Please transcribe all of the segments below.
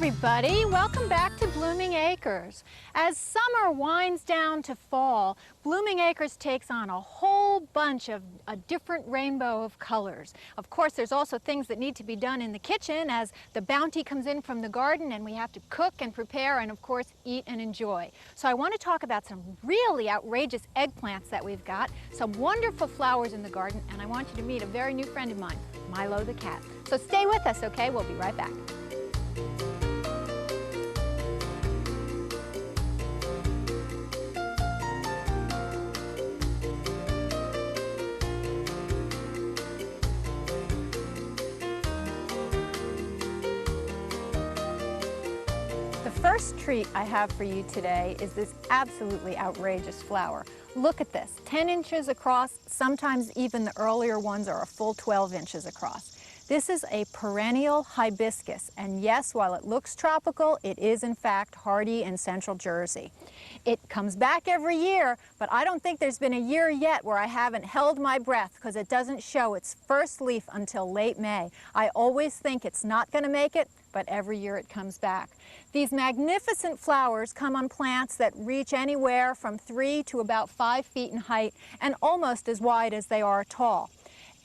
everybody, welcome back to Blooming Acres. As summer winds down to fall, Blooming Acres takes on a whole bunch of a different rainbow of colors. Of course, there's also things that need to be done in the kitchen as the bounty comes in from the garden and we have to cook and prepare and of course eat and enjoy. So I want to talk about some really outrageous eggplants that we've got, some wonderful flowers in the garden, and I want you to meet a very new friend of mine, Milo the cat. So stay with us, okay? We'll be right back. The first treat I have for you today is this absolutely outrageous flower. Look at this, 10 inches across, sometimes even the earlier ones are a full 12 inches across. This is a perennial hibiscus, and yes, while it looks tropical, it is in fact hardy in central Jersey. It comes back every year, but I don't think there's been a year yet where I haven't held my breath because it doesn't show its first leaf until late May. I always think it's not going to make it, but every year it comes back. These magnificent flowers come on plants that reach anywhere from 3 to about 5 feet in height and almost as wide as they are tall.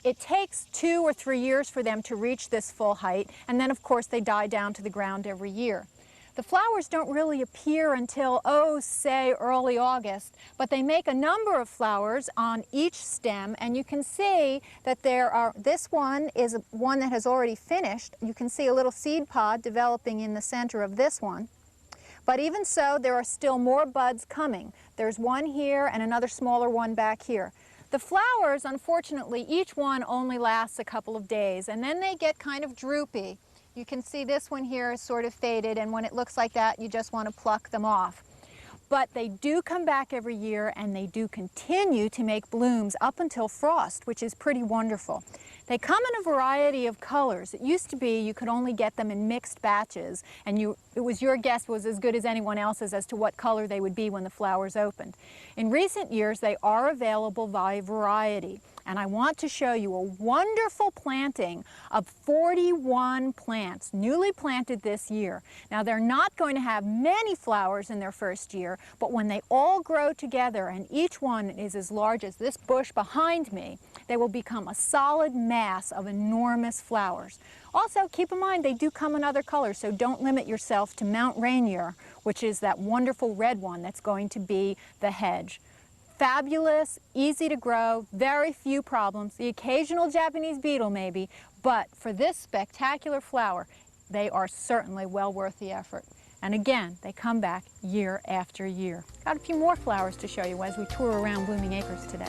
It takes 2 or 3 years for them to reach this full height, and then of course they die down to the ground every year. The flowers don't really appear until, say early August, but they make a number of flowers on each stem, and you can see that this one is one that has already finished. You can see a little seed pod developing in the center of this one. But even so, there are still more buds coming. There's one here and another smaller one back here. The flowers, unfortunately, each one only lasts a couple of days, and then they get kind of droopy. You can see this one here is sort of faded, and when it looks like that, you just want to pluck them off. But they do come back every year, and they do continue to make blooms up until frost, which is pretty wonderful. They come in a variety of colors. It used to be you could only get them in mixed batches, and it was your guess was as good as anyone else's as to what color they would be when the flowers opened. In recent years, they are available by variety. And I want to show you a wonderful planting of 41 plants, newly planted this year. Now, they're not going to have many flowers in their first year, but when they all grow together and each one is as large as this bush behind me, they will become a solid mass of enormous flowers. Also, keep in mind, they do come in other colors, so don't limit yourself to Mount Rainier, which is that wonderful red one that's going to be the hedge. Fabulous, easy to grow, very few problems, the occasional Japanese beetle maybe, but for this spectacular flower, they are certainly well worth the effort. And again, they come back year after year. Got a few more flowers to show you as we tour around Blooming Acres today.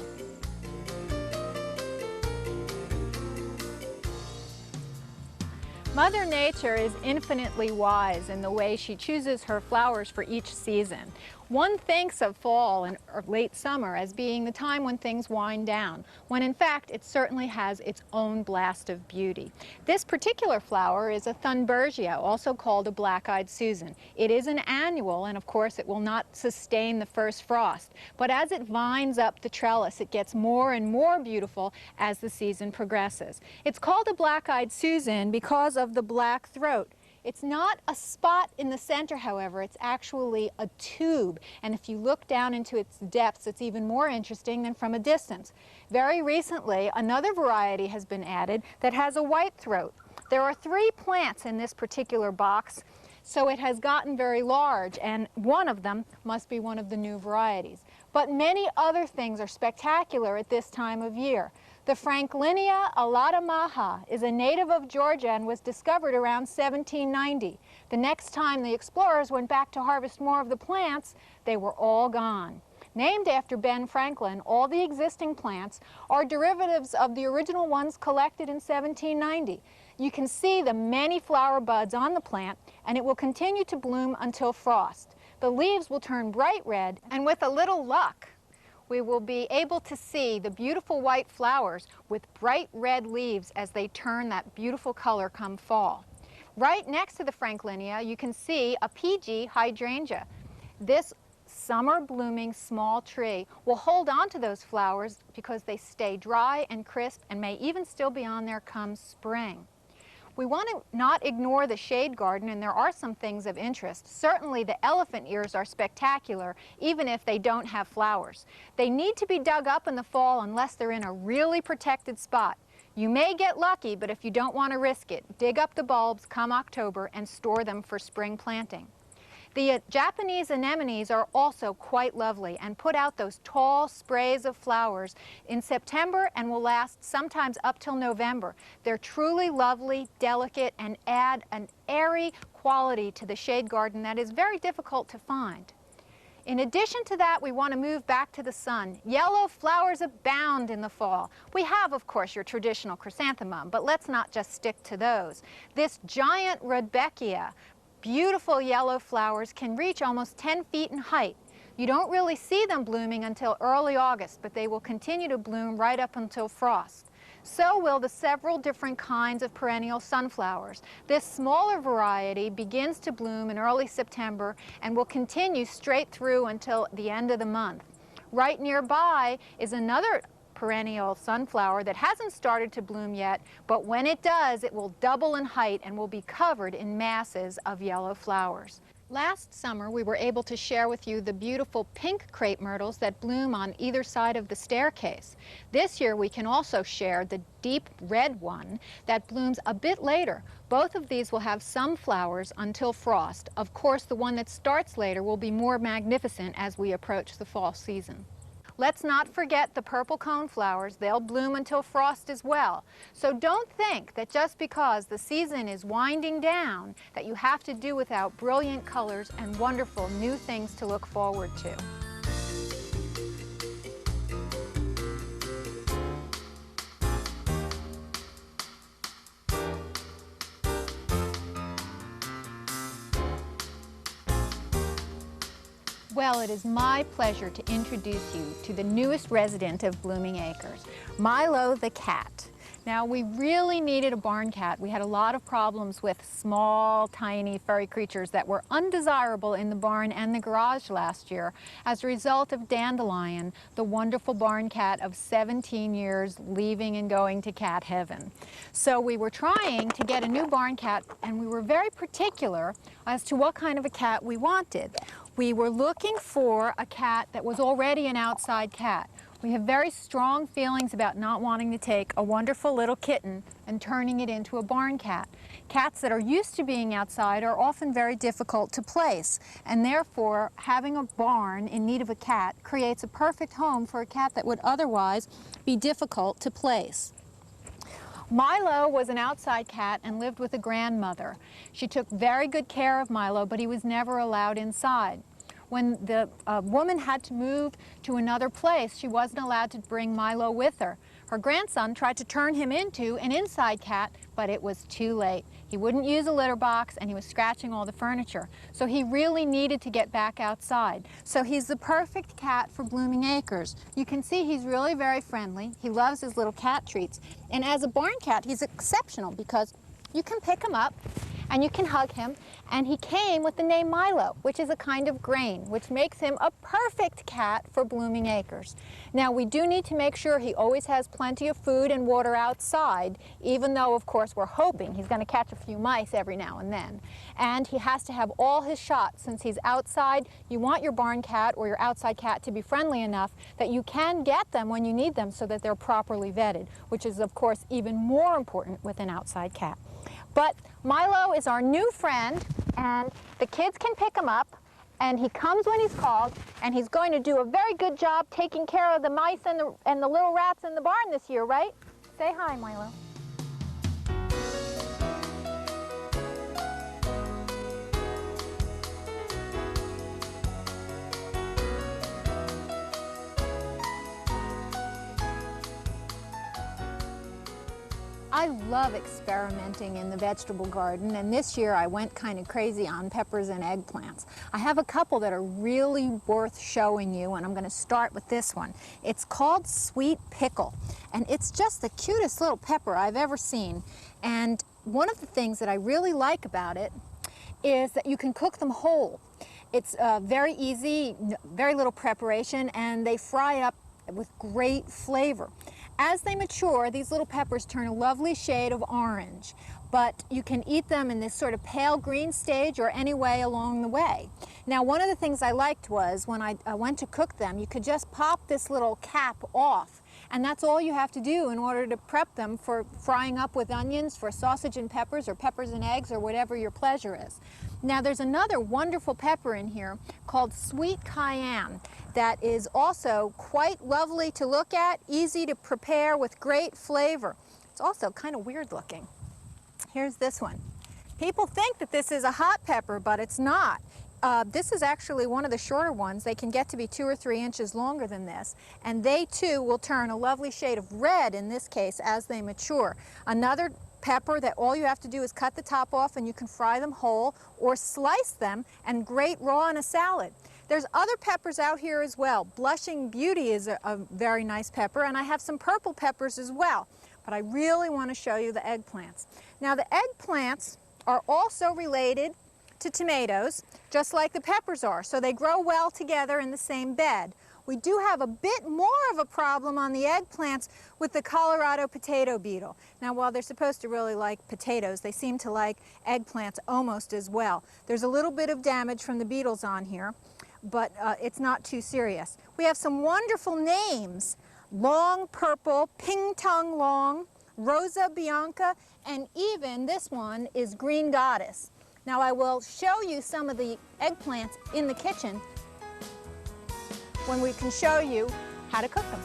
Mother Nature is infinitely wise in the way she chooses her flowers for each season. One thinks of fall and late summer as being the time when things wind down, when in fact it certainly has its own blast of beauty. This particular flower is a Thunbergia, also called a black-eyed Susan. It is an annual, and of course it will not sustain the first frost, but as it vines up the trellis, it gets more and more beautiful as the season progresses. It's called a black-eyed Susan because of the black throat. It's not a spot in the center, however, it's actually a tube. And if you look down into its depths, it's even more interesting than from a distance. Very recently, another variety has been added that has a white throat. There are 3 plants in this particular box, so it has gotten very large, and one of them must be one of the new varieties. But many other things are spectacular at this time of year. The Franklinia alatamaha is a native of Georgia and was discovered around 1790. The next time the explorers went back to harvest more of the plants, they were all gone. Named after Ben Franklin, all the existing plants are derivatives of the original ones collected in 1790. You can see the many flower buds on the plant, and it will continue to bloom until frost. The leaves will turn bright red, and with a little luck, we will be able to see the beautiful white flowers with bright red leaves as they turn that beautiful color come fall. Right next to the Franklinia, you can see a Pegi hydrangea. This summer blooming small tree will hold on to those flowers because they stay dry and crisp and may even still be on there come spring. We want to not ignore the shade garden, and there are some things of interest. Certainly the elephant ears are spectacular, even if they don't have flowers. They need to be dug up in the fall unless they're in a really protected spot. You may get lucky, but if you don't want to risk it, dig up the bulbs come October and store them for spring planting. The Japanese anemones are also quite lovely and put out those tall sprays of flowers in September and will last sometimes up till November. They're truly lovely, delicate, and add an airy quality to the shade garden that is very difficult to find. In addition to that, we want to move back to the sun. Yellow flowers abound in the fall. We have, of course, your traditional chrysanthemum, but let's not just stick to those. This giant rudbeckia, beautiful yellow flowers, can reach almost 10 feet in height. You don't really see them blooming until early August, but they will continue to bloom right up until frost. So will the several different kinds of perennial sunflowers. This smaller variety begins to bloom in early September and will continue straight through until the end of the month. Right nearby is another perennial sunflower that hasn't started to bloom yet, but when it does, it will double in height and will be covered in masses of yellow flowers. Last summer, we were able to share with you the beautiful pink crepe myrtles that bloom on either side of the staircase. This year, we can also share the deep red one that blooms a bit later. Both of these will have some flowers until frost. Of course, the one that starts later will be more magnificent as we approach the fall season. Let's not forget the purple coneflowers. They'll bloom until frost as well. So don't think that just because the season is winding down that you have to do without brilliant colors and wonderful new things to look forward to. Well, it is my pleasure to introduce you to the newest resident of Blooming Acres, Milo the cat. Now, we really needed a barn cat. We had a lot of problems with small, tiny, furry creatures that were undesirable in the barn and the garage last year as a result of Dandelion, the wonderful barn cat of 17 years leaving and going to cat heaven. So we were trying to get a new barn cat, and we were very particular as to what kind of a cat we wanted. We were looking for a cat that was already an outside cat. We have very strong feelings about not wanting to take a wonderful little kitten and turning it into a barn cat. Cats that are used to being outside are often very difficult to place, and therefore having a barn in need of a cat creates a perfect home for a cat that would otherwise be difficult to place. Milo was an outside cat and lived with a grandmother. She took very good care of Milo, but he was never allowed inside. When the woman had to move to another place, she wasn't allowed to bring Milo with her. Her grandson tried to turn him into an inside cat, but it was too late. He wouldn't use a litter box, and he was scratching all the furniture. So he really needed to get back outside. So he's the perfect cat for Blooming Acres. You can see he's really very friendly. He loves his little cat treats. And as a barn cat, he's exceptional because you can pick him up and you can hug him, and he came with the name Milo, which is a kind of grain, which makes him a perfect cat for Blooming Acres. Now, we do need to make sure he always has plenty of food and water outside, even though, of course, we're hoping he's going to catch a few mice every now and then. And he has to have all his shots. Since he's outside, you want your barn cat or your outside cat to be friendly enough that you can get them when you need them so that they're properly vetted, which is, of course, even more important with an outside cat. But Milo is our new friend, and the kids can pick him up, and he comes when he's called, and he's going to do a very good job taking care of the mice and the little rats in the barn this year, right? Say hi, Milo. I love experimenting in the vegetable garden, and this year I went kind of crazy on peppers and eggplants. I have a couple that are really worth showing you, and I'm going to start with this one. It's called Sweet Pickle, and it's just the cutest little pepper I've ever seen. And one of the things that I really like about it is that you can cook them whole. It's very easy, very little preparation, and they fry up with great flavor. As they mature, these little peppers turn a lovely shade of orange, but you can eat them in this sort of pale green stage or any way along the way. Now, one of the things I liked was when I went to cook them, you could just pop this little cap off, and that's all you have to do in order to prep them for frying up with onions, for sausage and peppers, or peppers and eggs, or whatever your pleasure is. Now, there's another wonderful pepper in here called sweet cayenne that is also quite lovely to look at, easy to prepare with great flavor. It's also kind of weird looking. Here's this one. People think that this is a hot pepper, but it's not. This is actually one of the shorter ones. They can get to be 2 or 3 inches longer than this, and they too will turn a lovely shade of red in this case as they mature. Another pepper that all you have to do is cut the top off, and you can fry them whole or slice them and grate raw in a salad. There's other peppers out here as well. Blushing Beauty is a very nice pepper, and I have some purple peppers as well. But I really want to show you the eggplants. Now, the eggplants are also related to tomatoes, just like the peppers are, so they grow well together in the same bed. We do have a bit more of a problem on the eggplants with the Colorado potato beetle. Now, while they're supposed to really like potatoes, they seem to like eggplants almost as well. There's a little bit of damage from the beetles on here, but it's not too serious. We have some wonderful names: long purple, ping tongue long, Rosa Bianca, and even this one is Green Goddess. Now, I will show you some of the eggplants in the kitchen when we can show you how to cook them.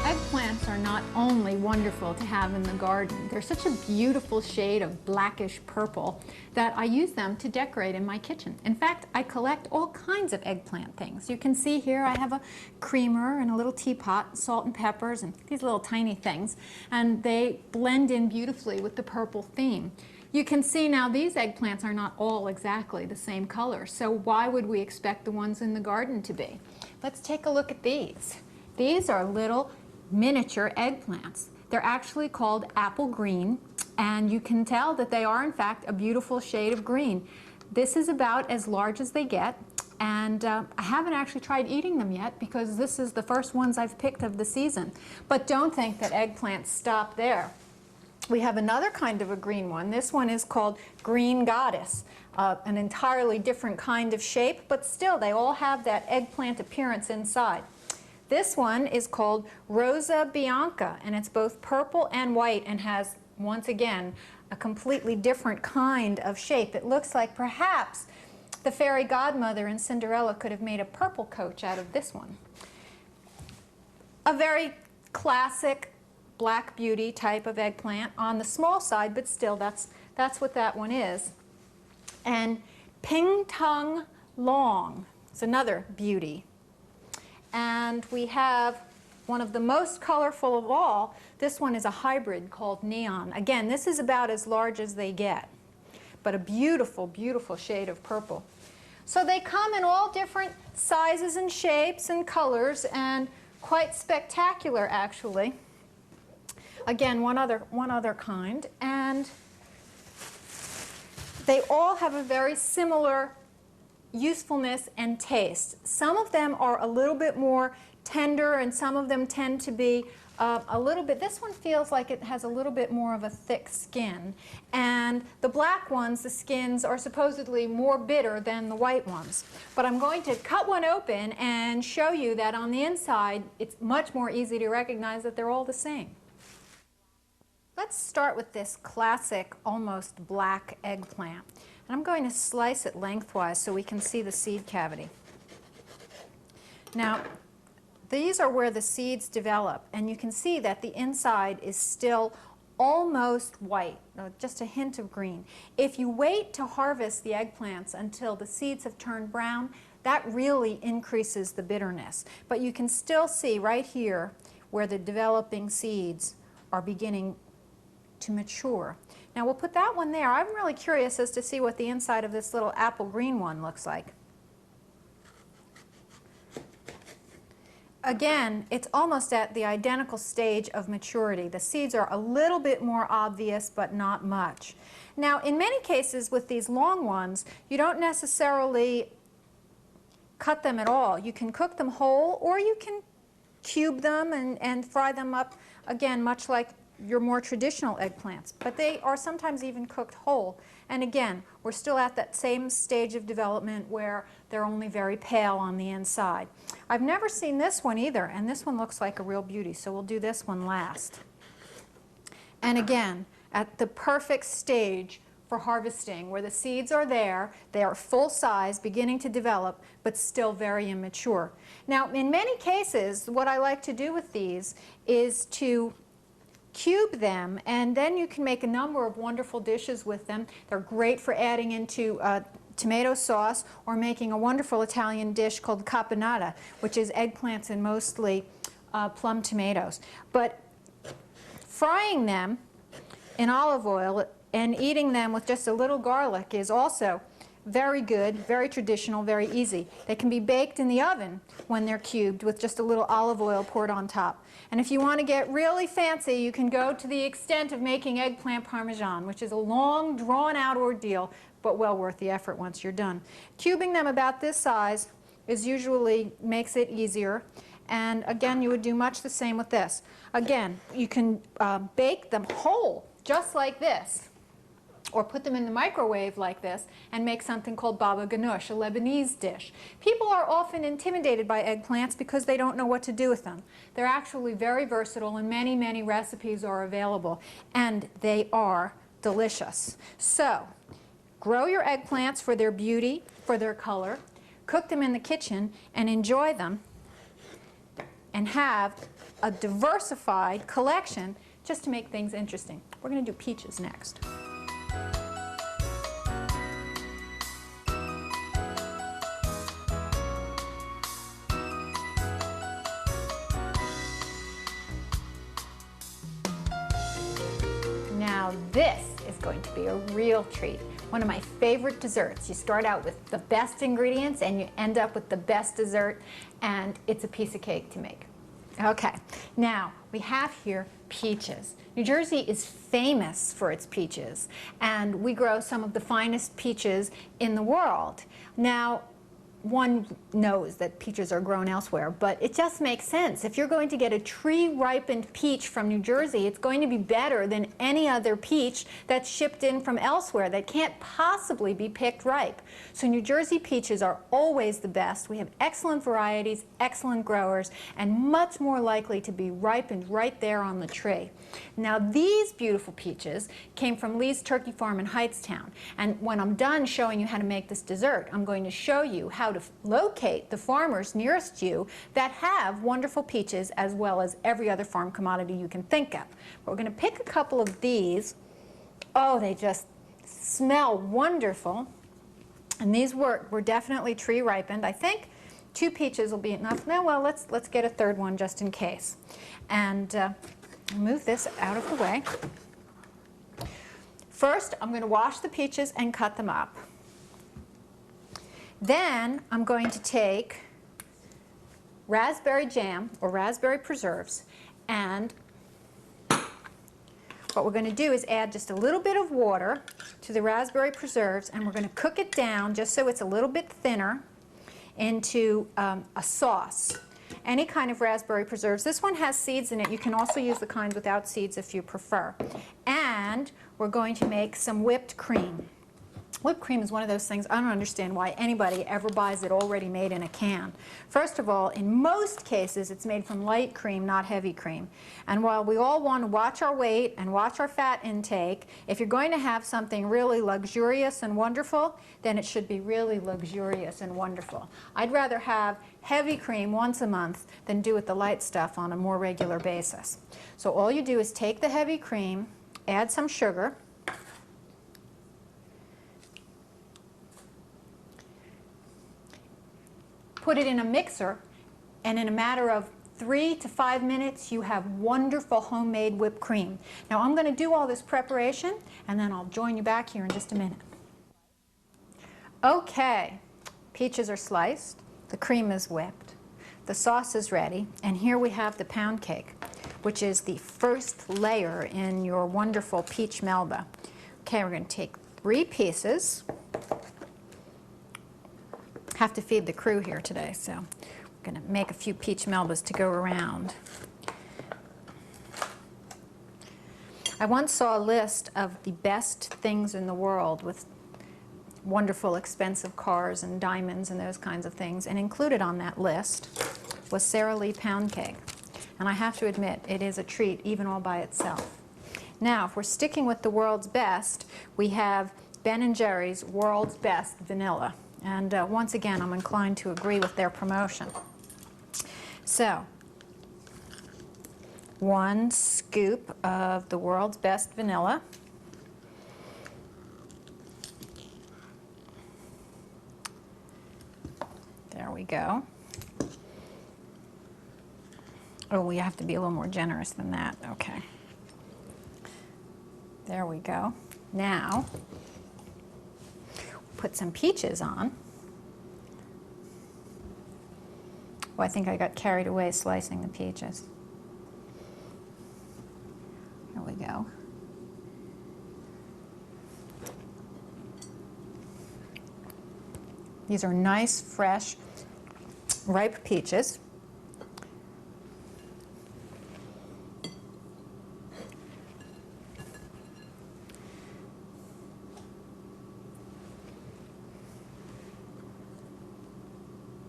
Eggplants are not only wonderful to have in the garden, they're such a beautiful shade of blackish purple that I use them to decorate in my kitchen. In fact, I collect all kinds of eggplant things. You can see here I have a creamer and a little teapot, salt and peppers, and these little tiny things, and they blend in beautifully with the purple theme. You can see now these eggplants are not all exactly the same color, so why would we expect the ones in the garden to be? Let's take a look at these. These are little miniature eggplants. They're actually called apple green, and you can tell that they are in fact a beautiful shade of green. This is about as large as they get, and I haven't actually tried eating them yet because this is the first ones I've picked of the season. But don't think that eggplants stop there. We have another kind of a green one. This one is called Green Goddess, an entirely different kind of shape, but still they all have that eggplant appearance inside. This one is called Rosa Bianca, and it's both purple and white and has, once again, a completely different kind of shape. It looks like perhaps the fairy godmother in Cinderella could have made a purple coach out of this one. A very classic Black Beauty type of eggplant on the small side, but still that's what that one is. And Ping Tongue Long is another beauty. And we have one of the most colorful of all. This one is a hybrid called Neon. Again, this is about as large as they get, but a beautiful, beautiful shade of purple. So they come in all different sizes and shapes and colors, and quite spectacular actually. Again, one other kind, and they all have a very similar usefulness and taste. Some of them are a little bit more tender, and some of them tend to be a little bit, this one feels like it has a little bit more of a thick skin. And the black ones, the skins are supposedly more bitter than the white ones. But I'm going to cut one open and show you that on the inside, it's much more easy to recognize that they're all the same. Let's start with this classic, almost black eggplant. And I'm going to slice it lengthwise so we can see the seed cavity. Now, these are where the seeds develop, and you can see that the inside is still almost white, just a hint of green. If you wait to harvest the eggplants until the seeds have turned brown, that really increases the bitterness. But you can still see right here where the developing seeds are beginning to mature. Now we'll put that one there. I'm really curious as to see what the inside of this little apple green one looks like. Again, it's almost at the identical stage of maturity. The seeds are a little bit more obvious, but not much. Now, in many cases with these long ones, you don't necessarily cut them at all. You can cook them whole, or you can cube them and fry them up, again, much like your more traditional eggplants. But they are sometimes even cooked whole. And again, we're still at that same stage of development where they're only very pale on the inside. I've never seen this one either, and this one looks like a real beauty, so we'll do this one last. And again, at the perfect stage for harvesting, where the seeds are there, they are full size, beginning to develop, but still very immature. Now, in many cases, what I like to do with these is to cube them, and then you can make a number of wonderful dishes with them. They're great for adding into tomato sauce or making a wonderful Italian dish called caponata, which is eggplants and mostly plum tomatoes. But frying them in olive oil and eating them with just a little garlic is also very good, very traditional, very easy. They can be baked in the oven when they're cubed with just a little olive oil poured on top. And if you want to get really fancy, you can go to the extent of making eggplant parmesan, which is a long, drawn-out ordeal, but well worth the effort once you're done. Cubing them about this size usually makes it easier. And again, you would do much the same with this. Again, you can bake them whole, just like this, or put them in the microwave like this and make something called baba ganoush, a Lebanese dish. People are often intimidated by eggplants because they don't know what to do with them. They're actually very versatile, and many, many recipes are available, and they are delicious. So, grow your eggplants for their beauty, for their color, cook them in the kitchen, and enjoy them, and have a diversified collection just to make things interesting. We're going to do peaches next. Now this is going to be a real treat. One of my favorite desserts. You start out with the best ingredients and you end up with the best dessert, and it's a piece of cake to make. Okay, now we have here peaches. New Jersey is famous for its peaches, and we grow some of the finest peaches in the world. Now, one knows that peaches are grown elsewhere, but it just makes sense. If you're going to get a tree-ripened peach from New Jersey, it's going to be better than any other peach that's shipped in from elsewhere that can't possibly be picked ripe. So New Jersey peaches are always the best. We have excellent varieties, excellent growers, and much more likely to be ripened right there on the tree. Now these beautiful peaches came from Lee's Turkey Farm in Hightstown, and when I'm done showing you how to make this dessert, I'm going to show you how to locate the farmers nearest you that have wonderful peaches, as well as every other farm commodity you can think of. But we're going to pick a couple of these. Oh, they just smell wonderful. And these were definitely tree ripened. I think 2 peaches will be enough. No, well, let's get a third one just in case. And move this out of the way. First, I'm going to wash the peaches and cut them up. Then I'm going to take raspberry jam or raspberry preserves, and what we're going to do is add just a little bit of water to the raspberry preserves, and we're going to cook it down just so it's a little bit thinner into a sauce. Any kind of raspberry preserves. This one has seeds in it. You can also use the kind without seeds if you prefer. And we're going to make some whipped cream. Whipped cream is one of those things I don't understand why anybody ever buys it already made in a can. First of all, in most cases it's made from light cream, not heavy cream. And while we all want to watch our weight and watch our fat intake, if you're going to have something really luxurious and wonderful, then it should be really luxurious and wonderful. I'd rather have heavy cream once a month than do with the light stuff on a more regular basis. So all you do is take the heavy cream, add some sugar, put it in a mixer, and in a matter of 3 to 5 minutes you have wonderful homemade whipped cream. Now I'm going to do all this preparation, and then I'll join you back here in just a minute. Okay, peaches are sliced, the cream is whipped, the sauce is ready, and here we have the pound cake, which is the first layer in your wonderful peach Melba. Okay, we're going to take 3 pieces. have to feed the crew here today, so I'm going to make a few peach Melbas to go around. I once saw a list of the best things in the world with wonderful expensive cars and diamonds and those kinds of things, and included on that list was Sara Lee pound cake. And I have to admit, it is a treat even all by itself. Now, if we're sticking with the world's best, we have Ben & Jerry's World's Best Vanilla. And once again, I'm inclined to agree with their promotion. So, 1 scoop of the World's Best Vanilla. There we go. Oh, we have to be a little more generous than that. Okay. There we go. Now, put some peaches on. Oh, I think I got carried away slicing the peaches. There we go. These are nice, fresh, ripe peaches.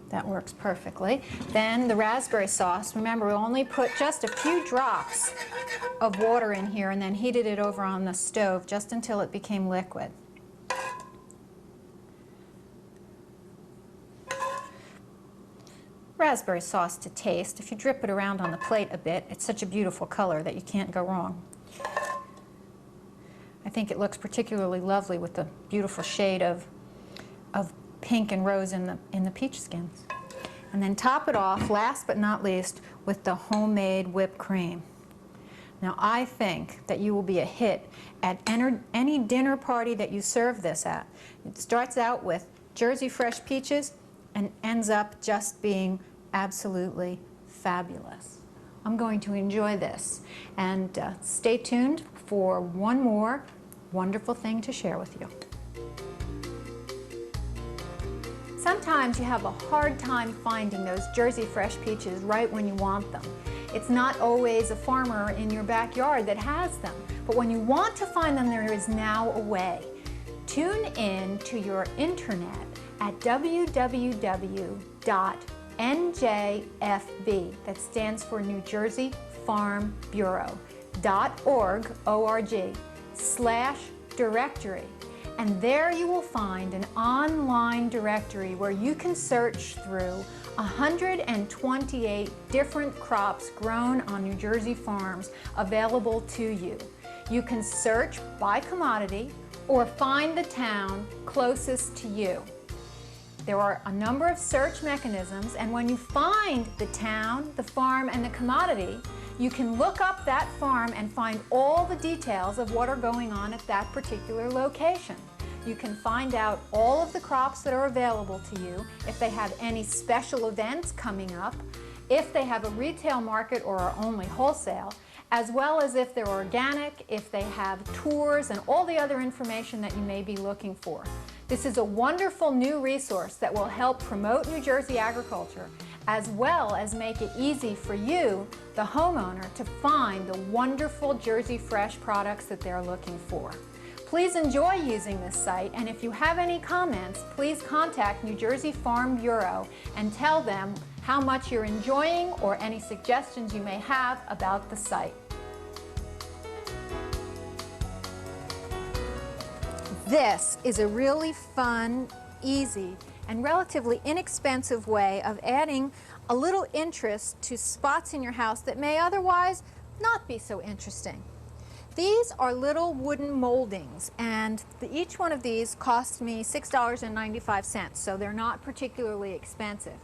That works perfectly. Then the raspberry sauce, remember we only put just a few drops of water in here and then heated it over on the stove just until it became liquid. Raspberry sauce to taste. If you drip it around on the plate a bit, it's such a beautiful color that you can't go wrong. I think it looks particularly lovely with the beautiful shade of pink and rose in the peach skins. And then top it off, last but not least, with the homemade whipped cream. Now I think that you will be a hit at any dinner party that you serve this at. It starts out with Jersey fresh peaches and ends up just being absolutely fabulous. I'm going to enjoy this, and stay tuned for one more wonderful thing to share with you. Sometimes you have a hard time finding those Jersey fresh peaches right when you want them. It's not always a farmer in your backyard that has them, but when you want to find them, there is now a way. Tune in to your internet at www.njfb, that stands for New Jersey Farm Bureau, .org/directory. And there you will find an online directory where you can search through 128 different crops grown on New Jersey farms available to you. You can search by commodity or find the town closest to you. There are a number of search mechanisms, and when you find the town, the farm, and the commodity, you can look up that farm and find all the details of what are going on at that particular location. You can find out all of the crops that are available to you, if they have any special events coming up, if they have a retail market or are only wholesale, as well as if they're organic, if they have tours, and all the other information that you may be looking for. This is a wonderful new resource that will help promote New Jersey agriculture, as well as make it easy for you, the homeowner, to find the wonderful Jersey fresh products that they're looking for. Please enjoy using this site, and if you have any comments, please contact New Jersey Farm Bureau and tell them how much you're enjoying or any suggestions you may have about the site. This is a really fun, easy, and relatively inexpensive way of adding a little interest to spots in your house that may otherwise not be so interesting. These are little wooden moldings, and each one of these cost me $6.95, so they're not particularly expensive.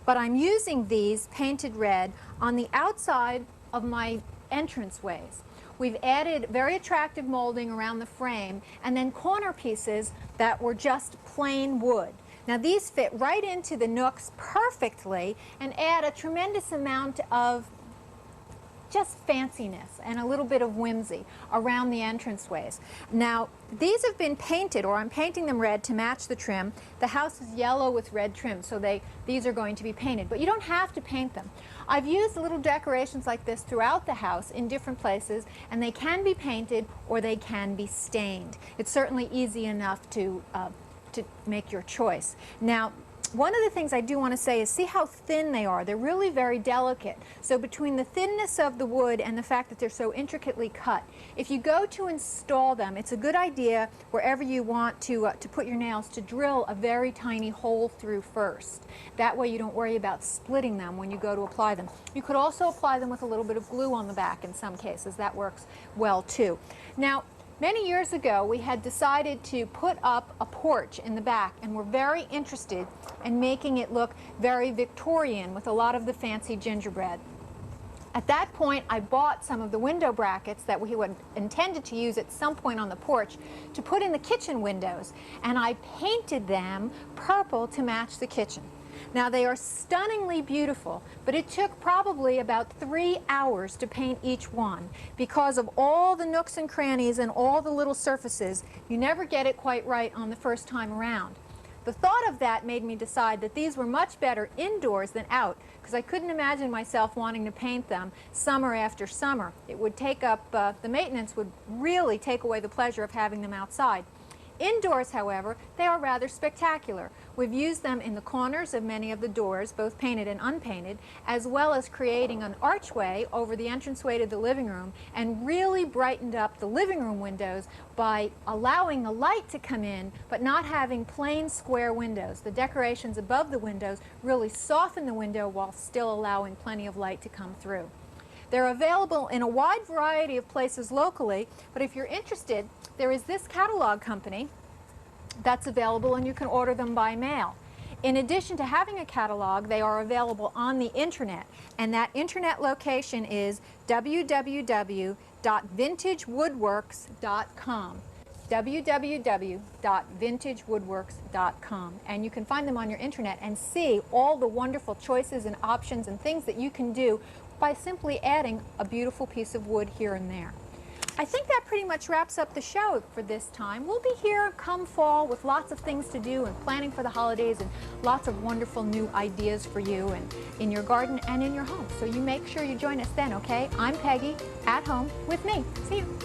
But I'm using these painted red on the outside of my entranceways. We've added very attractive molding around the frame, and then corner pieces that were just plain wood. Now these fit right into the nooks perfectly and add a tremendous amount of just fanciness and a little bit of whimsy around the entranceways. Now, these have been painted, or I'm painting them red to match the trim. The house is yellow with red trim, so these are going to be painted, but you don't have to paint them. I've used little decorations like this throughout the house in different places, and they can be painted or they can be stained. It's certainly easy enough to make your choice. Now, one of the things I do want to say is see how thin they are. They're really very delicate. So between the thinness of the wood and the fact that they're so intricately cut, if you go to install them, it's a good idea wherever you want to put your nails to drill a very tiny hole through first. That way you don't worry about splitting them when you go to apply them. You could also apply them with a little bit of glue on the back in some cases. That works well too. Now, many years ago, we had decided to put up a porch in the back, and we're very interested in making it look very Victorian with a lot of the fancy gingerbread. At that point, I bought some of the window brackets that we had intended to use at some point on the porch to put in the kitchen windows, and I painted them purple to match the kitchen. Now, they are stunningly beautiful, but it took probably about 3 hours to paint each one. Because of all the nooks and crannies and all the little surfaces, you never get it quite right on the first time around. The thought of that made me decide that these were much better indoors than out, because I couldn't imagine myself wanting to paint them summer after summer. It would take up, the maintenance would really take away the pleasure of having them outside. Indoors, however, they are rather spectacular. We've used them in the corners of many of the doors, both painted and unpainted, as well as creating an archway over the entranceway to the living room, and really brightened up the living room windows by allowing the light to come in, but not having plain square windows. The decorations above the windows really soften the window while still allowing plenty of light to come through. They're available in a wide variety of places locally, but if you're interested, there is this catalog company that's available, and you can order them by mail. In addition to having a catalog, they are available on the internet, and that internet location is www.vintagewoodworks.com. www.vintagewoodworks.com, and you can find them on your internet and see all the wonderful choices and options and things that you can do by simply adding a beautiful piece of wood here and there. I think that pretty much wraps up the show for this time. We'll be here come fall with lots of things to do and planning for the holidays and lots of wonderful new ideas for you and in your garden and in your home. So you make sure you join us then, okay? I'm Peggy, at home with me. See you.